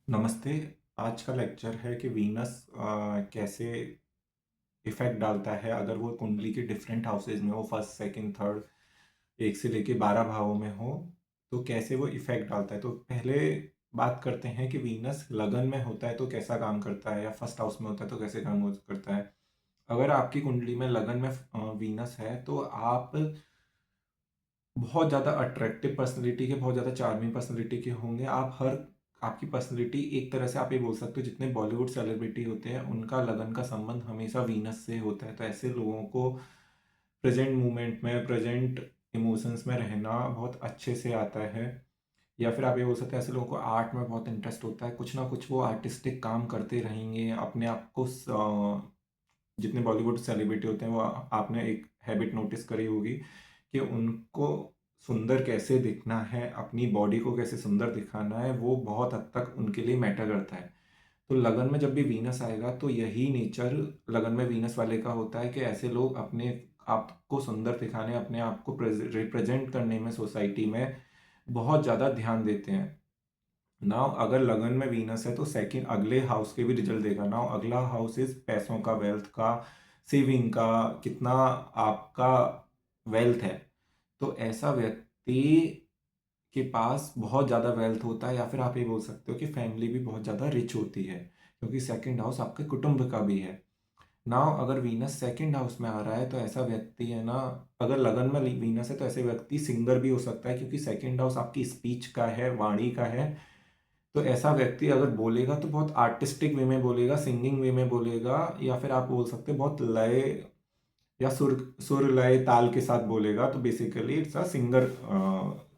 नमस्ते। आज का लेक्चर है कि वीनस कैसे इफ़ेक्ट डालता है अगर वो कुंडली के डिफरेंट हाउसेज में हो, फर्स्ट सेकंड थर्ड, एक से लेके 12 भावों में हो, तो कैसे वो इफ़ेक्ट डालता है। तो पहले बात करते हैं कि वीनस लगन में होता है तो कैसा काम करता है, या फर्स्ट हाउस में होता है तो कैसे करता है। अगर आपकी कुंडली में लगन में वीनस है तो आप बहुत ज़्यादा अट्रैक्टिव पर्सनैलिटी के, बहुत ज़्यादा चार्मिंग पर्सनैलिटी के होंगे। आपकी पर्सनैलिटी एक तरह से आप ये बोल सकते हो, जितने बॉलीवुड सेलिब्रिटी होते हैं उनका लगन का संबंध हमेशा वीनस से होता है। तो ऐसे लोगों को प्रेजेंट मोमेंट में, प्रेजेंट इमोशंस में रहना बहुत अच्छे से आता है। या फिर आप ये बोल सकते हैं ऐसे लोगों को आर्ट में बहुत इंटरेस्ट होता है, कुछ ना कुछ वो आर्टिस्टिक काम करते रहेंगे। अपने आप को जितने बॉलीवुड सेलिब्रिटी होते हैं वो आपने एक हैबिट नोटिस करी होगी कि उनको सुंदर कैसे दिखना है, अपनी बॉडी को कैसे सुंदर दिखाना है, वो बहुत हद तक उनके लिए मैटर करता है। तो लगन में जब भी वीनस आएगा तो यही नेचर लगन में वीनस वाले का होता है कि ऐसे लोग अपने आप को सुंदर दिखाने, अपने आप को रिप्रेजेंट करने में सोसाइटी में बहुत ज़्यादा ध्यान देते हैं। नाउ अगर लगन में वीनस है तो सेकंड अगले हाउस के भी रिजल्ट देगा। नाउ अगला हाउस इज पैसों का, वेल्थ का, सेविंग का, कितना आपका वेल्थ है। तो ऐसा व्यक्ति के पास बहुत ज़्यादा वेल्थ होता है, या फिर आप ये बोल सकते हो कि फैमिली भी बहुत ज़्यादा रिच होती है, क्योंकि सेकंड हाउस आपके कुटुंब का भी है। नाउ अगर वीनस सेकंड हाउस में आ रहा है तो ऐसा व्यक्ति है ना, अगर लगन में वीनस है तो ऐसे व्यक्ति सिंगर भी हो सकता है, क्योंकि सेकंड हाउस आपकी स्पीच का है, वाणी का है। तो ऐसा व्यक्ति अगर बोलेगा तो बहुत आर्टिस्टिक वे में बोलेगा, सिंगिंग वे में बोलेगा, या फिर आप बोल सकते हो बहुत लय या सुर सुर लय ताल के साथ बोलेगा। तो बेसिकली इट्स अ सिंगर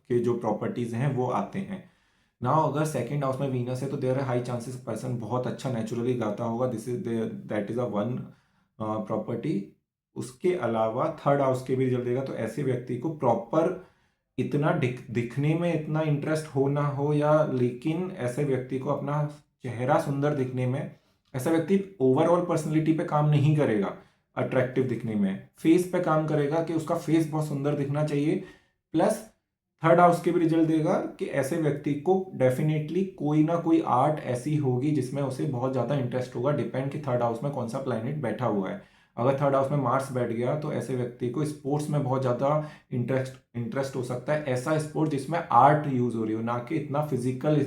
के जो प्रॉपर्टीज हैं वो आते हैं। नाउ अगर सेकंड हाउस में वीनस है तो there are high chances person बहुत अच्छा नेचुरली गाता होगा। This is that is a one property. उसके अलावा थर्ड हाउस के भी रिजल्ट देगा। तो ऐसे व्यक्ति को प्रॉपर इतना दिखने में इतना इंटरेस्ट हो ना हो, या लेकिन ऐसे व्यक्ति को अपना चेहरा सुंदर दिखने में, ऐसा व्यक्ति ओवरऑल पर्सनैलिटी पे काम नहीं करेगा, अट्रैक्टिव दिखने में फेस पे काम करेगा कि उसका फेस बहुत सुंदर दिखना चाहिए। प्लस थर्ड हाउस के भी रिजल्ट देगा कि ऐसे व्यक्ति को डेफिनेटली कोई ना कोई आर्ट ऐसी होगी जिसमें उसे बहुत ज़्यादा इंटरेस्ट होगा। डिपेंड कि थर्ड हाउस में कौन सा प्लैनेट बैठा हुआ है। अगर थर्ड हाउस में मार्स बैठ गया तो ऐसे व्यक्ति को स्पोर्ट्स में बहुत ज़्यादा इंटरेस्ट हो सकता है। ऐसा स्पोर्ट जिसमें आर्ट यूज हो रही हो, ना कि इतना फिजिकल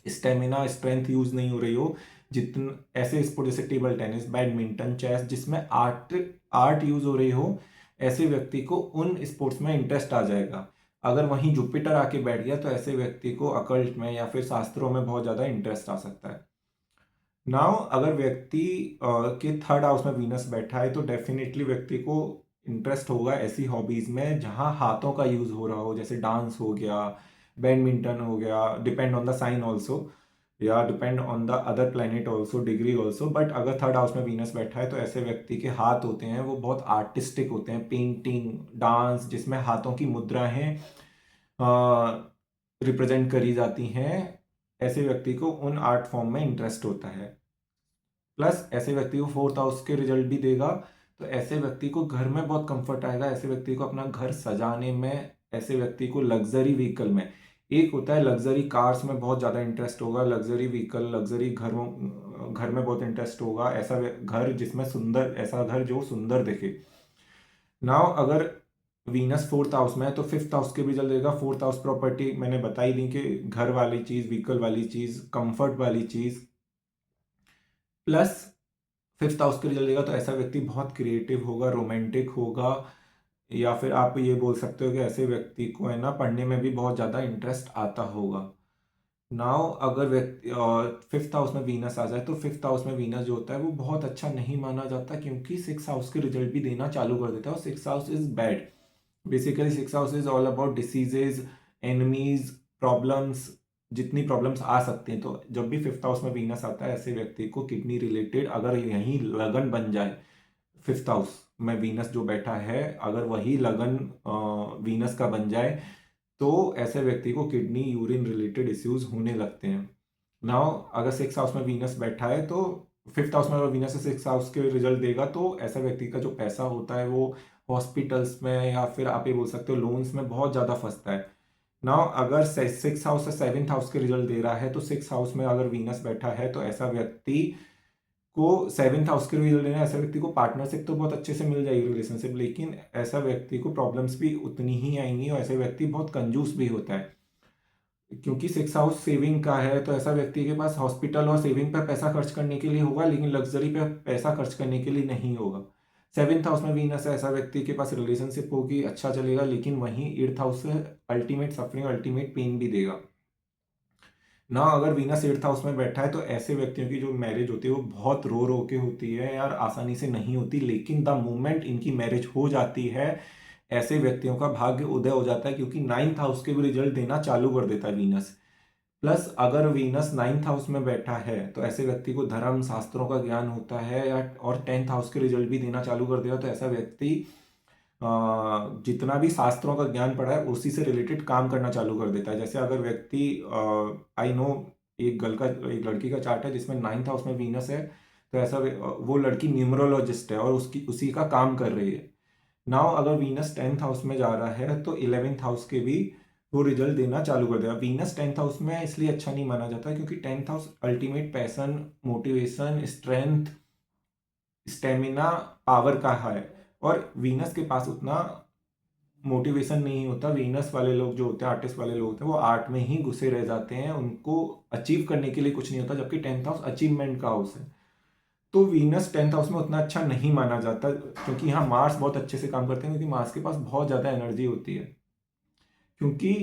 स्टेमिना स्ट्रेंथ यूज नहीं हो रही हो। जितन ऐसे स्पोर्ट जैसे टेबल टेनिस, बैडमिंटन, चेस, जिसमें आर्ट आर्ट यूज हो रही हो, ऐसे व्यक्ति को उन स्पोर्ट्स में इंटरेस्ट आ जाएगा। अगर वहीं जुपिटर आके बैठ गया तो ऐसे व्यक्ति को अकल्ट में या फिर शास्त्रों में बहुत ज़्यादा इंटरेस्ट आ सकता है। नाउ अगर व्यक्ति के थर्ड हाउस में वीनस बैठा है तो डेफिनेटली व्यक्ति को इंटरेस्ट होगा ऐसी हॉबीज में जहां हाथों का यूज हो रहा हो, जैसे डांस हो गया, बैडमिंटन हो गया, depend on the sign also, या depend on the other planet also, degree also. But अगर थर्ड हाउस में वीनस बैठा है तो ऐसे व्यक्ति के हाथ होते हैं वो बहुत आर्टिस्टिक होते हैं। पेंटिंग, डांस, जिसमें हाथों की मुद्राएं रिप्रेजेंट करी जाती हैं, ऐसे व्यक्ति को उन आर्ट फॉर्म में इंटरेस्ट होता है। प्लस ऐसे व्यक्ति को फोर्थ हाउस के रिजल्ट भी देगा। तो ऐसे व्यक्ति को घर में बहुत कंफर्ट आएगा, ऐसे व्यक्ति को अपना घर सजाने में, ऐसे व्यक्ति को लग्जरी व्हीकल में, एक होता है लग्जरी कार्स में बहुत ज़्यादा इंटरेस्ट होगा, लग्जरी व्हीकल, लग्जरी घरों, घर में बहुत इंटरेस्ट होगा। ऐसा घर जिसमें सुंदर, ऐसा घर जो सुंदर दिखे। नाउ अगर वीनस फोर्थ हाउस में है तो फिफ्थ हाउस के भी जल देगा। फोर्थ हाउस प्रॉपर्टी मैंने बताई दी कि घर वाली चीज़, व्हीकल वाली चीज़, कंफर्ट वाली चीज़। प्लस फिफ्थ हाउस के रिजल्ट देगा तो ऐसा व्यक्ति बहुत क्रिएटिव होगा, रोमांटिक होगा, या फिर आप ये बोल सकते हो कि ऐसे व्यक्ति को है ना पढ़ने में भी बहुत ज़्यादा इंटरेस्ट आता होगा। नाउ अगर व्यक्ति फिफ्थ हाउस में वीनस आ जाए तो फिफ्थ हाउस में वीनस जो होता है वो बहुत अच्छा नहीं माना जाता, क्योंकि सिक्स हाउस के रिजल्ट भी देना चालू कर देता है और six house is bad. Basically six house is all about diseases, enemies, problems, जितनी प्रॉब्लम्स आ सकती हैं। तो जब भी फिफ्थ हाउस में वीनस आता है ऐसे व्यक्ति को किडनी रिलेटेड अगर यहीं लगन बन जाए, फिफ्थ हाउस में वीनस जो बैठा है अगर वही लगन वीनस का बन जाए तो ऐसे व्यक्ति को किडनी, यूरिन रिलेटेड इश्यूज होने लगते हैं। नाउ अगर सिक्स हाउस में वीनस बैठा है तो फिफ्थ हाउस में अगर वीनस से सिक्स हाउस के रिजल्ट देगा तो ऐसा व्यक्ति का जो पैसा होता है वो हॉस्पिटल्स में, या फिर आप ये बोल सकते हो लोन्स में बहुत ज़्यादा फंसता है। नाउ अगर 6 हाउस से 7th हाउस के रिजल्ट दे रहा है, तो 6 हाउस में अगर वीनस बैठा है तो ऐसा व्यक्ति को 7th हाउस के रिजल्ट देना, ऐसा व्यक्ति को पार्टनरशिप तो बहुत अच्छे से मिल जाएगी रिलेशनशिप, लेकिन ऐसा व्यक्ति को प्रॉब्लम्स भी उतनी ही आएंगी और ऐसा व्यक्ति बहुत कंजूस भी होता है, क्योंकि 6 हाउस सेविंग का है। तो ऐसा व्यक्ति के पास हॉस्पिटल और सेविंग पर पैसा खर्च करने के लिए होगा, लेकिन लग्जरी पे पैसा खर्च करने के लिए नहीं होगा। 7th हाउस में वीनस है, ऐसा व्यक्ति के पास रिलेशनशिप होगी, अच्छा चलेगा, लेकिन वहीं 8th हाउस से अल्टीमेट सफरिंग, अल्टीमेट पेन भी देगा ना। अगर वीनस 8th हाउस में बैठा है तो ऐसे व्यक्तियों की जो मैरिज होती है वो बहुत रो रो के होती है यार, आसानी से नहीं होती, लेकिन द मोमेंट इनकी मैरिज हो जाती है ऐसे व्यक्तियों का भाग्य उदय हो जाता है, क्योंकि 9th हाउस के भी रिजल्ट देना चालू कर देता है वीनस। प्लस अगर वीनस 9th हाउस में बैठा है तो ऐसे व्यक्ति को धर्म शास्त्रों का ज्ञान होता है, या और 10th हाउस के रिजल्ट भी देना चालू कर देगा, तो ऐसा व्यक्ति जितना भी शास्त्रों का ज्ञान पढ़ा है उसी से रिलेटेड काम करना चालू कर देता है। जैसे अगर व्यक्ति, आई नो, एक लड़की का चार्ट है जिसमें 9th हाउस में वीनस है, तो ऐसा वो लड़की न्यूमरोलॉजिस्ट है और उसकी उसी का काम कर रही है। नाउ अगर वीनस 10th हाउस में जा रहा है तो 11th हाउस के भी वो रिजल्ट देना चालू कर देगा। वीनस 10th हाउस में इसलिए अच्छा नहीं माना जाता क्योंकि 10th house ultimate passion, motivation, strength, stamina, power का है, और वीनस के पास उतना मोटिवेशन नहीं होता। वीनस वाले लोग जो होते हैं, आर्टिस्ट वाले लोग होते हैं, वो आर्ट में ही घुसे रह जाते हैं, उनको अचीव करने के लिए कुछ नहीं होता, जबकि 10th हाउस अचीवमेंट का हाउस है। तो वीनस 10th हाउस में उतना अच्छा नहीं माना जाता, क्योंकि यहाँ मार्स बहुत अच्छे से काम करते हैं, क्योंकि मार्स के पास बहुत ज़्यादा एनर्जी होती है। क्योंकि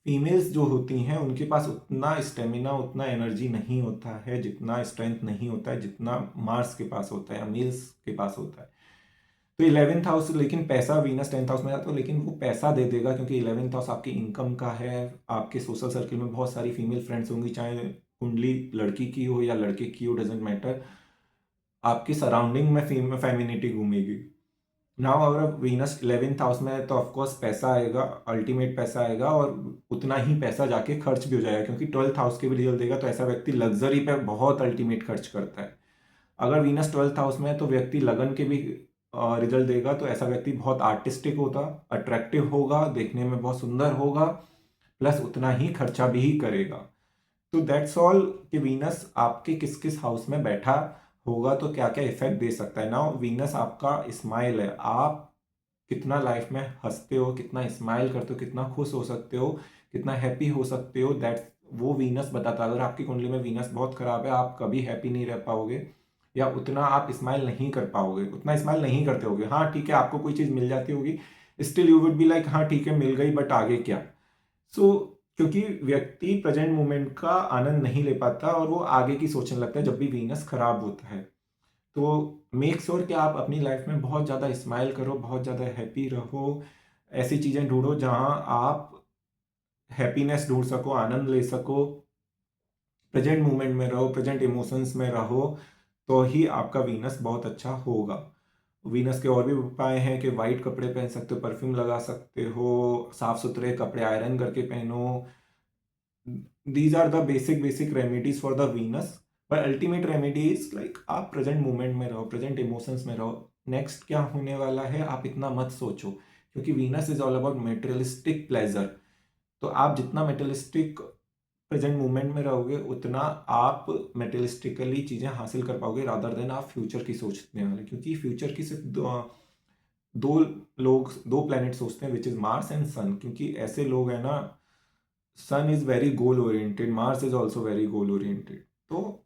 फीमेल्स जो होती हैं उनके पास उतना स्टेमिना, उतना एनर्जी नहीं होता है, जितना स्ट्रेंथ नहीं होता है जितना मार्स के पास होता है या मेल्स के पास होता है। तो 11th हाउस, लेकिन पैसा वीनस 10th हाउस में जाता है, लेकिन वो पैसा दे देगा, क्योंकि 11th हाउस आपकी इनकम का है। आपके सोशल सर्किल में बहुत सारी फीमेल फ्रेंड्स होंगी, चाहे कुंडली लड़की की हो या लड़के की हो, डजेंट मैटर, आपकी सराउंडिंग में फेमिनिटी घूमेगी। नाउ अगर वीनस 11th हाउस में है तो ऑफकोर्स पैसा आएगा, अल्टीमेट पैसा आएगा, और उतना ही पैसा जाके खर्च भी हो जाएगा, क्योंकि 12th हाउस के भी रिजल्ट देगा, तो ऐसा व्यक्ति लग्जरी पे बहुत अल्टीमेट खर्च करता है। अगर वीनस 12th हाउस में है तो व्यक्ति लगन के भी रिजल्ट देगा, तो ऐसा व्यक्ति बहुत आर्टिस्टिक होगा, अट्रैक्टिव होगा, देखने में बहुत सुंदर होगा, प्लस उतना ही खर्चा भी ही करेगा। तो दैट्स ऑल कि वीनस आपके किस किस हाउस में बैठा होगा तो क्या क्या इफेक्ट दे सकता है। नाउ वीनस आपका स्माइल है, आप कितना लाइफ में हंसते हो, कितना स्माइल करते हो, कितना खुश हो सकते हो, कितना हैप्पी हो सकते हो, दैट वो वीनस बताता है। अगर आपकी कुंडली में वीनस बहुत खराब है, आप कभी हैप्पी नहीं रह पाओगे, या उतना आप स्माइल नहीं कर पाओगे, उतना स्माइल नहीं करते होगे। हाँ ठीक है, आपको कोई चीज़ मिल जाती होगी, still you would be like हाँ ठीक है मिल गई, बट आगे क्या। सो क्योंकि व्यक्ति प्रेजेंट मोमेंट का आनंद नहीं ले पाता और वो आगे की सोचने लगता है जब भी वीनस खराब होता है। तो मेक श्योर कि आप अपनी लाइफ में बहुत ज़्यादा स्माइल करो, बहुत ज़्यादा हैप्पी रहो, ऐसी चीज़ें ढूंढो जहाँ आप हैप्पीनेस ढूंढ सको, आनंद ले सको, प्रेजेंट मोमेंट में रहो, प्रेजेंट इमोशंस में रहो, तो ही आपका वीनस बहुत अच्छा होगा। वीनस के और भी उपाय हैं कि वाइट कपड़े पहन सकते हो, परफ्यूम लगा सकते हो, साफ सुथरे कपड़े आयरन करके पहनो। These are the basic basic remedies for the Venus. पर अल्टीमेट रेमेडी इज लाइक आप प्रेजेंट मोमेंट में रहो, प्रेजेंट इमोशंस में रहो, नेक्स्ट क्या होने वाला है आप इतना मत सोचो, क्योंकि Venus is all about materialistic pleasure. तो आप जितना मेटेरियलिस्टिक प्रेजेंट मोमेंट में रहोगे उतना आप मेटेरियलिस्टिकली चीज़ें हासिल कर पाओगे, रादर देन आप फ्यूचर की सोचने वाले, क्योंकि फ्यूचर की सिर्फ दो लोग, दो प्लैनेट सोचते हैं, which is Mars and sun. क्योंकि ऐसे लोग हैं ना, sun is very goal oriented, Mars is also very goal oriented. तो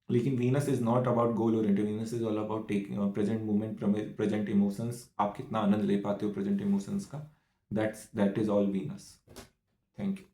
लेकिन Venus is not about goal oriented, Venus is all about taking present moment, present emotions, आप कितना आनंद ले पाते हो प्रेजेंट इमोशंस का, that is all Venus. Thank you.